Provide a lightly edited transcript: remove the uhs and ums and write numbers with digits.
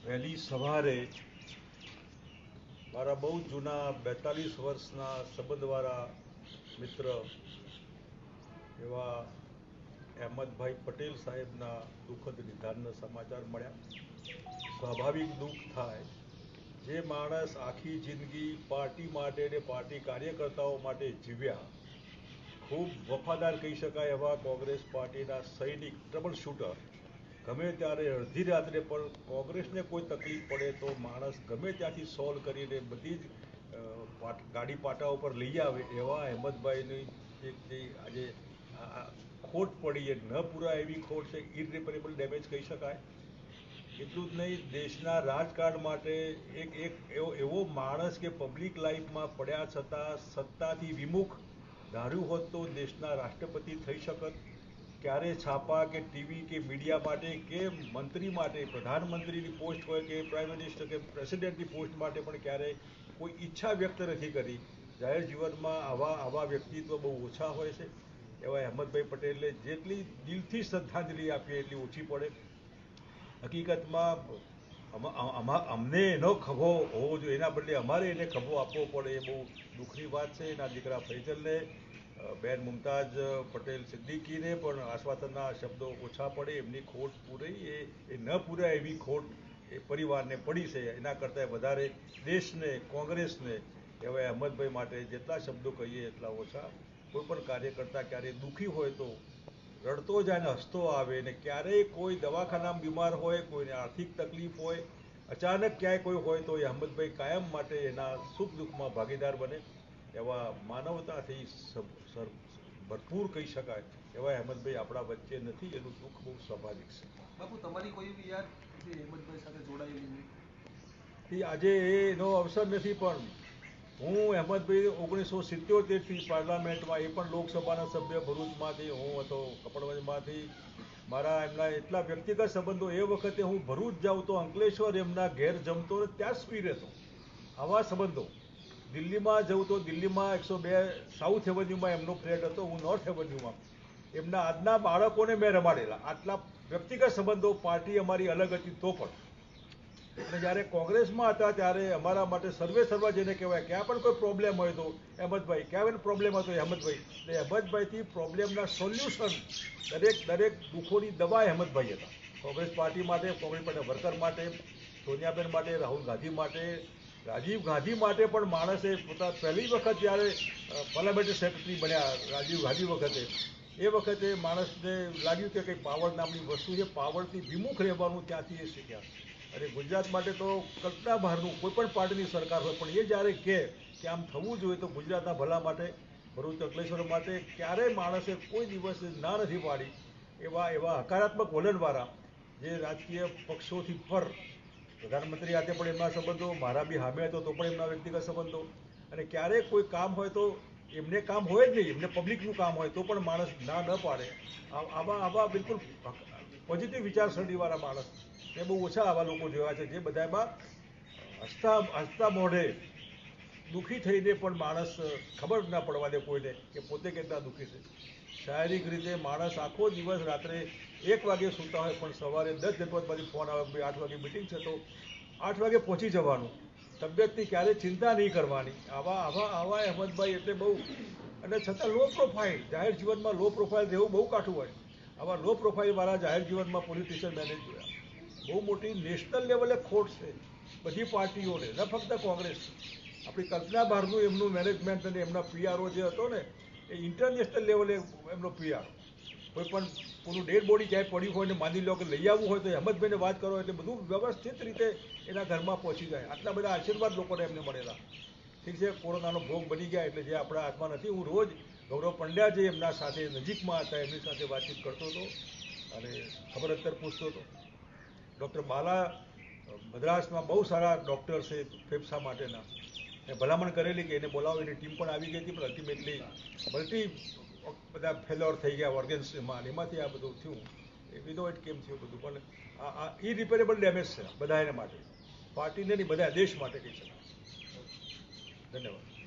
વહેલી સવારે મારા બહુ જૂના 42 વર્ષના સંબંધવાળા મિત્ર એવા અહેમદભાઈ પટેલ સાહેબના દુઃખદ નિધનના સમાચાર મળ્યા। સ્વાભાવિક દુઃખ થાય। જે માણસ આખી જિંદગી પાર્ટી માટે ને પાર્ટી કાર્યકર્તાઓ માટે જીવ્યા, ખૂબ વફાદાર કહી શકાય એવા કોંગ્રેસ પાર્ટીના સૈનિક, ટ્રબલ શૂટર, ગમે ત્યારે અડધી રાત્રે પણ કોંગ્રેસને કોઈ તકલીફ પડે તો માણસ ગમે ત્યાંથી સોલ્વ કરીને બધી જ ગાડી પાટા ઉપર લઈ આવે એવા અહેમદભાઈની જે આજે ખોટ પડી એ ન પૂરાય એવી ખોટ છે, ઇરરિપેરેબલ ડેમેજ કહી શકાય। એટલું જ નહીં, દેશના રાજકારણ માટે એક એવો માણસ કે પબ્લિક લાઈફમાં પડ્યા છતાં સત્તાથી વિમુખ, ધાર્યું હોત તો દેશના રાષ્ટ્રપતિ થઈ શકત। ક્યારે છાપા કે ટીવી કે મીડિયા માટે કે મંત્રી માટે, પ્રધાનમંત્રીની પોસ્ટ હોય કે પ્રાઇમ મિનિસ્ટર કે પ્રેસિડેન્ટની પોસ્ટ માટે પણ ક્યારેય કોઈ ઈચ્છા વ્યક્ત નથી કરી। જાહેર જીવનમાં આવા વ્યક્તિત્વ બહુ ઓછા હોય છે। એવા અહેમદભાઈ પટેલને જેટલી દિલથી શ્રદ્ધાંજલિ આપીએ એટલી ઓછી પડે। હકીકતમાં અમને એનો ખભો હોવો જોઈએ, એના બદલે અમારે એને ખભો આપવો પડે એ બહુ દુઃખની વાત છે। એના દીકરા ફૈઝલને, બેન મુમતાઝ પટેલ સિદ્દીકીને પણ આશ્વાસનના શબ્દો ઓછા પડે। એમની ખોટ પૂરી એ ન પૂરાય એવી ખોટ એ પરિવારને પડી છે। એના કરતાં વધારે દેશને, કોંગ્રેસને એવા અહેમદભાઈ માટે જેટલા શબ્દો કહીએ એટલા ઓછા। કોઈ પણ કાર્યકર્તા ક્યારેય દુઃખી હોય તો રડતો જાય ને હસતો આવે, ને ક્યારેય કોઈ દવાખાનામાં બીમાર હોય, કોઈને આર્થિક તકલીફ હોય, અચાનક ક્યાંય કોઈ હોય તો એ અહેમદભાઈ કાયમ માટે એના સુખ દુઃખમાં ભાગીદાર બને। એવા માનવતાથી ભરપૂર કહી શકાય એવા અહેમદભાઈ આપણા વચ્ચે નથી, એનું દુઃખ બહુ સ્વાભાવિક છે। બાપુ, તમારી કોઈ બી યાદ જે અહેમદભાઈ સાથે જોડાયેલી? આજે એનો અવસર નથી, પણ હું અહેમદભાઈ 1977થી પાર્લામેન્ટમાં, એ પણ લોકસભાના સભ્ય ભરૂચમાંથી, હું હતો કપડવંજમાંથી। મારા એમના એટલા વ્યક્તિગત સંબંધો, એ વખતે હું ભરૂચ જાઉં તો અંકલેશ્વર એમના ઘેર જમતો ત્યાં જ સુઈ રહેતો, આવા સંબંધો। દિલ્હીમાં જવું તો દિલ્હીમાં 102 સાઉથ એવન્યુમાં એમનો ફ્લેટ હતો, હું નોર્થ એવન્યુમાં। એમના આજના બાળકોને મેં રમાડેલા, આટલા વ્યક્તિગત સંબંધો। પાર્ટી અમારી અલગ હતી તો પણ, અને જ્યારે કોંગ્રેસમાં હતા ત્યારે અમારા માટે સર્વે સર્વા જેને કહેવાય, ક્યાં પણ કોઈ પ્રોબ્લેમ હોય તો અહેમદભાઈ, ક્યાં પણ પ્રોબ્લેમ હતો અહેમદભાઈ, એટલે અહેમદભાઈથી પ્રોબ્લેમના સોલ્યુશન, દરેક દુઃખોની દવા અહેમદભાઈ હતા। કોંગ્રેસ પાર્ટી માટે, કોંગ્રેસ પાર્ટી વર્કર માટે, સોનિયાબેન માટે, રાહુલ ગાંધી માટે, રાજીવ ગાંધી માટે પણ માણસે પોતા પહેલી વખત જ્યારે પાર્લામેન્ટરી સેક્રેટરી બન્યા રાજીવ ગાંધી વખતે, એ વખતે માણસને લાગ્યું કે કંઈ પાવર નામની વસ્તુ છે, પાવરથી વિમુખ રહેવાનું ત્યાંથી એ શીખ્યા। અને ગુજરાત માટે તો કલ્પના બહારનું, કોઈ પણ પાર્ટીની સરકાર હોય પણ એ જ્યારે કહે કે આમ થવું જોઈએ તો ગુજરાતના ભલા માટે, ભરૂચ અંકલેશ્વર માટે ક્યારેય માણસે કોઈ દિવસ ના નથી પાડી। એવા હકારાત્મક વલણવાળા, જે રાજકીય પક્ષોથી પર, પ્રધાનમંત્રી સાથે પણ એમના સંબંધો, મારા બી હામે હતો તો પણ એમના વ્યક્તિગત સંબંધો, અને ક્યારેક કોઈ કામ હોય તો એમને કામ હોય જ નહીં, એમને પબ્લિકનું કામ હોય તો પણ માણસ ના ન પાડે। આવા બિલકુલ પોઝિટિવ વિચારસરણીવાળા માણસ એ બહુ ઓછા આવા લોકો જોયા છે, જે બધામાં હસતા મોઢે દુઃખી થઈને પણ માણસ ખબર ના પડવા દે કોઈને કે પોતે કેટલા દુઃખી છે। શારીરિક રીતે માણસ આખો દિવસ રાત્રે 1 વાગે સૂતા હોય પણ સવારે 10 જનપદમાંથી ફોન આવે, ભાઈ 8 વાગે મિટિંગ છે તો 8 વાગે પહોંચી જવાનું, તબિયતની ક્યારેય ચિંતા નહીં કરવાની। આવા અહેમદભાઈ એટલે બહુ, અને છતાં લો પ્રોફાઇલ, જાહેર જીવનમાં લો પ્રોફાઇલ રહેવું બહુ કાઠું હોય। આવા લો પ્રોફાઇલવાળા જાહેર જીવનમાં પોલિટિશિયન મેં નહીં જોયા। બહુ મોટી નેશનલ લેવલે ખોટ છે બધી પાર્ટીઓને, ન ફક્ત કોંગ્રેસ। આપણી કલ્પના બહારનું એમનું મેનેજમેન્ટ અને એમના પીઆરઓ જે હતો ને, એ ઇન્ટરનેશનલ લેવલે એમનો પીઆર, કોઈ પણ પૂરું ડેડ બોડી ક્યાંય પડ્યું હોય ને માની લો કે લઈ આવવું હોય તો અહેમદભાઈને વાત કરો એટલે બધું વ્યવસ્થિત રીતે એના ઘરમાં પહોંચી જાય। આટલા બધા આશીર્વાદ લોકોને એમને મળેલા। ઠીક છે, કોરોનાનો ભોગ બની ગયા એટલે જે આપણા હાથમાં નથી। હું રોજ ગૌરવ પંડ્યા જે એમના સાથે નજીકમાં હતા એમની સાથે વાતચીત કરતો હતો અને ખબર અંતર પૂછતો હતો। ડૉક્ટર બાલા મદ્રાસમાં બહુ સારા ડૉક્ટર છે ફેફસા માટેના, એ ભલામણ કરેલી કે એને બોલાવો, એની ટીમ પણ આવી ગઈ હતી, પણ અલ્ટિમેટલી બધા ફેલ્યોર થઈ ગયા ઓર્ગન્સમાં, એમાંથી આ બધું થયું। એ વિનો ઇટ કેમ થયું બધું, પણ આ ઇરિપેરેબલ ડેમેજ છે બધા એના માટે, પાર્ટીને નહીં બધા દેશ માટે કહી શકાય। ધન્યવાદ।